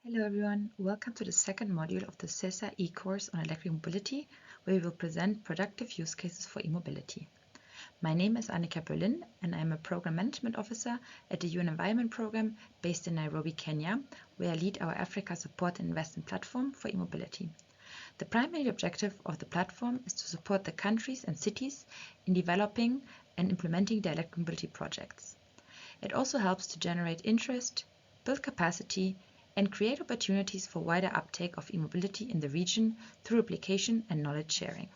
Hello everyone, welcome to the second module of the CESA e-course on electric mobility, where we will present productive use cases for e-mobility. My name is Annika Berlin and I am a Program Management Officer at the UN Environment Programme based in Nairobi, Kenya, where I lead our Africa Support and Investment Platform for e-mobility. The primary objective of the platform is to support the countries and cities in developing and implementing their electric mobility projects. It also helps to generate interest, build capacity, and create opportunities for wider uptake of e-mobility in the region through replication and knowledge sharing.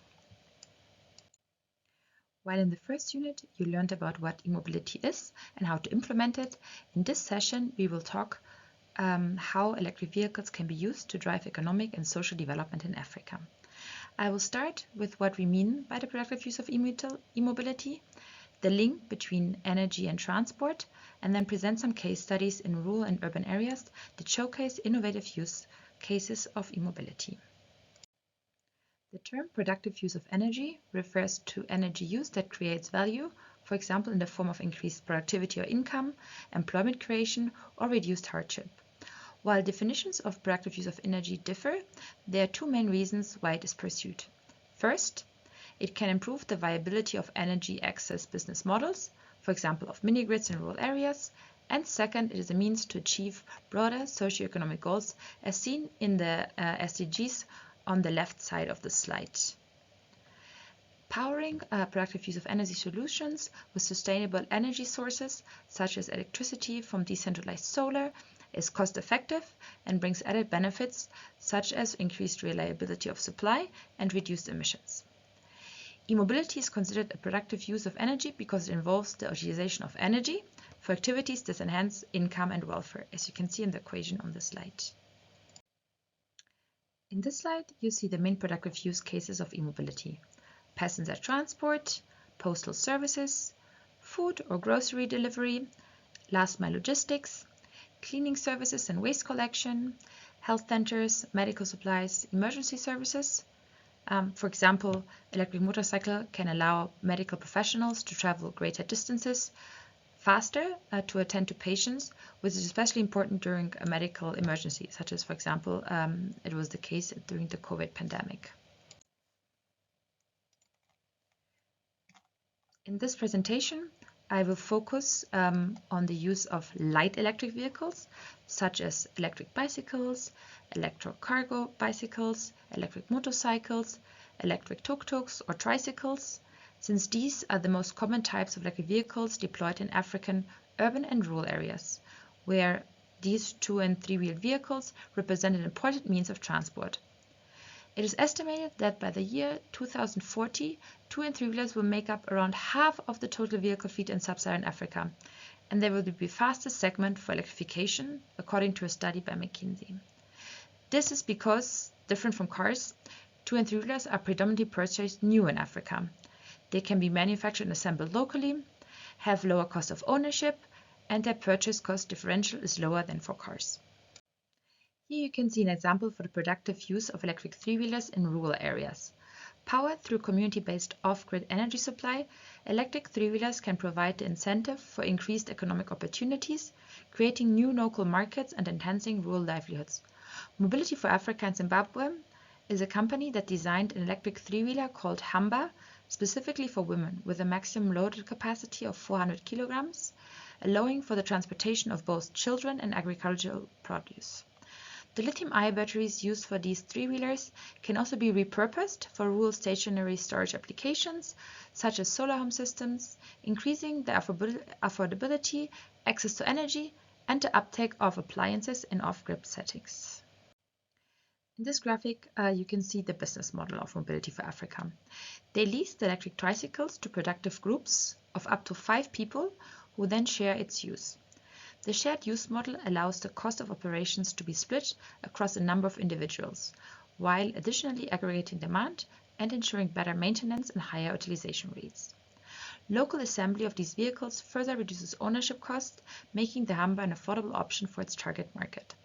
While in the first unit you learned about what e-mobility is and how to implement it, in this session we will talk how electric vehicles can be used to drive economic and social development in Africa. I will start with what we mean by the productive use of e-mobility, the link between energy and transport, and then present some case studies in rural and urban areas that showcase innovative use cases of e-mobility. The term productive use of energy refers to energy use that creates value, for example in the form of increased productivity or income, employment creation, or reduced hardship. While definitions of productive use of energy differ, there are two main reasons why it is pursued. First, it can improve the viability of energy access business models, for example of mini-grids in rural areas, and second, it is a means to achieve broader socio-economic goals as seen in the SDGs on the left side of the slide. Powering productive use of energy solutions with sustainable energy sources, such as electricity from decentralized solar, is cost-effective and brings added benefits, such as increased reliability of supply and reduced emissions. E-mobility is considered a productive use of energy because it involves the utilization of energy for activities that enhance income and welfare, as you can see in the equation on the slide. In this slide, you see the main productive use cases of e-mobility: passenger transport, postal services, food or grocery delivery, last-mile logistics, cleaning services and waste collection, health centers, medical supplies, emergency services. For example, electric motorcycle can allow medical professionals to travel greater distances faster to attend to patients, which is especially important during a medical emergency, such as, for example, it was the case during the COVID pandemic. In this presentation, I will focus on the use of light electric vehicles, such as electric bicycles, electric cargo bicycles, electric motorcycles, electric tuk-tuks or tricycles, since these are the most common types of electric vehicles deployed in African urban and rural areas, where these 2- and 3-wheeled vehicles represent an important means of transport. It is estimated that by the year 2040, 2- and 3-wheelers will make up around half of the total vehicle fleet in sub-Saharan Africa, and they will be the fastest segment for electrification, according to a study by McKinsey. This is because, different from cars, 2- and 3-wheelers are predominantly purchased new in Africa. They can be manufactured and assembled locally, have lower cost of ownership, and their purchase cost differential is lower than for cars. Here you can see an example for the productive use of electric 3-wheelers in rural areas. Powered through community-based off-grid energy supply, electric 3-wheelers can provide the incentive for increased economic opportunities, creating new local markets and enhancing rural livelihoods. Mobility for Africa and Zimbabwe is a company that designed an electric 3-wheeler called Hamba, specifically for women, with a maximum loaded capacity of 400 kilograms, allowing for the transportation of both children and agricultural produce. The lithium-ion batteries used for these 3-wheelers can also be repurposed for rural stationary storage applications, such as solar home systems, increasing the affordability, access to energy, and the uptake of appliances in off-grid settings. In this graphic, you can see the business model of Mobility for Africa. They lease the electric tricycles to productive groups of up to 5 people who then share its use. The shared use model allows the cost of operations to be split across a number of individuals, while additionally aggregating demand and ensuring better maintenance and higher utilization rates. Local assembly of these vehicles further reduces ownership costs, making the Hamba an affordable option for its target market.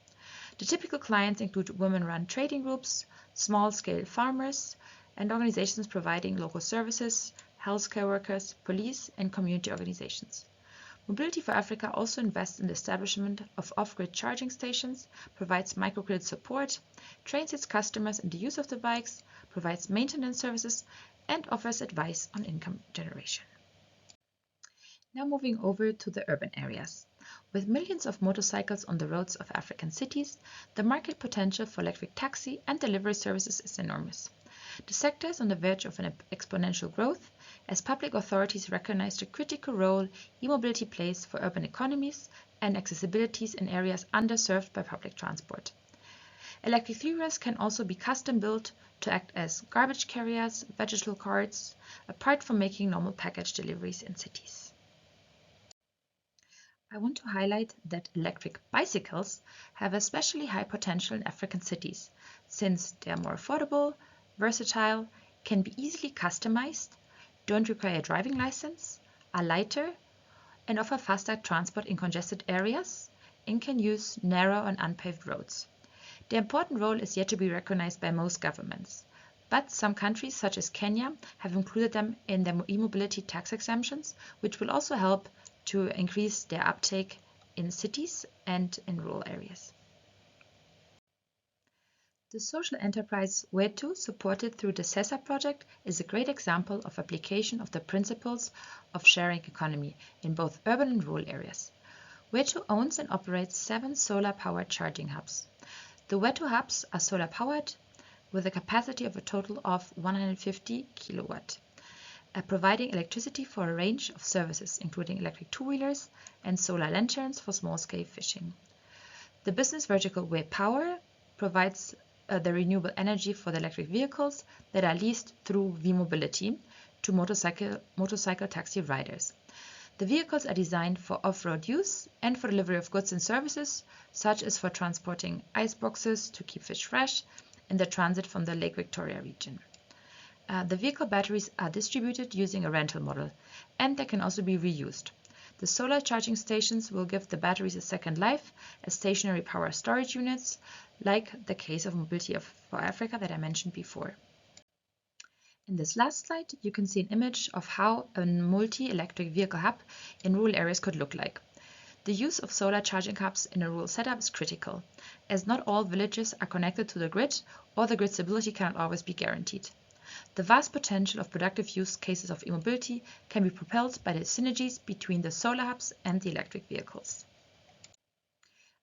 The typical clients include women-run trading groups, small-scale farmers, and organizations providing local services, healthcare workers, police, and community organizations. Mobility for Africa also invests in the establishment of off-grid charging stations, provides microgrid support, trains its customers in the use of the bikes, provides maintenance services, and offers advice on income generation. Now moving over to the urban areas. With millions of motorcycles on the roads of African cities, the market potential for electric taxi and delivery services is enormous. The sector is on the verge of an exponential growth as public authorities recognize the critical role e-mobility plays for urban economies and accessibilities in areas underserved by public transport. Electric three-wheelers can also be custom-built to act as garbage carriers, vegetable carts, apart from making normal package deliveries in cities. I want to highlight that electric bicycles have especially high potential in African cities, since they are more affordable, versatile, can be easily customized, don't require a driving license, are lighter, and offer faster transport in congested areas, and can use narrow and unpaved roads. Their important role is yet to be recognized by most governments, but some countries, such as Kenya, have included them in their e-mobility tax exemptions, which will also help to increase their uptake in cities and in rural areas. The social enterprise Wetu, supported through the SESA project, is a great example of application of the principles of sharing economy in both urban and rural areas. Wetu owns and operates 7 solar-powered charging hubs. The Wetu hubs are solar-powered with a capacity of a total of 150 kilowatt, providing electricity for a range of services, including electric two-wheelers and solar lanterns for small-scale fishing. The business vertical We Power provides the renewable energy for the electric vehicles that are leased through V-Mobility to motorcycle taxi riders. The vehicles are designed for off-road use and for delivery of goods and services, such as for transporting ice boxes to keep fish fresh in the transit from the Lake Victoria region. The vehicle batteries are distributed using a rental model, and they can also be reused. The solar charging stations will give the batteries a second life as stationary power storage units, like the case of Mobility for Africa that I mentioned before. In this last slide, you can see an image of how a multi-electric vehicle hub in rural areas could look like. The use of solar charging hubs in a rural setup is critical, as not all villages are connected to the grid, or the grid stability cannot always be guaranteed. The vast potential of productive use cases of e-mobility can be propelled by the synergies between the solar hubs and the electric vehicles.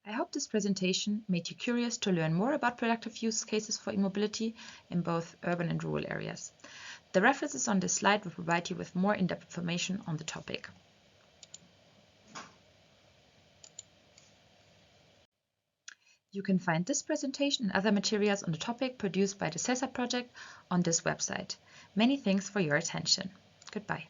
I hope this presentation made you curious to learn more about productive use cases for e-mobility in both urban and rural areas. The references on this slide will provide you with more in-depth information on the topic. You can find this presentation and other materials on the topic produced by the SESA project on this website. Many thanks for your attention. Goodbye.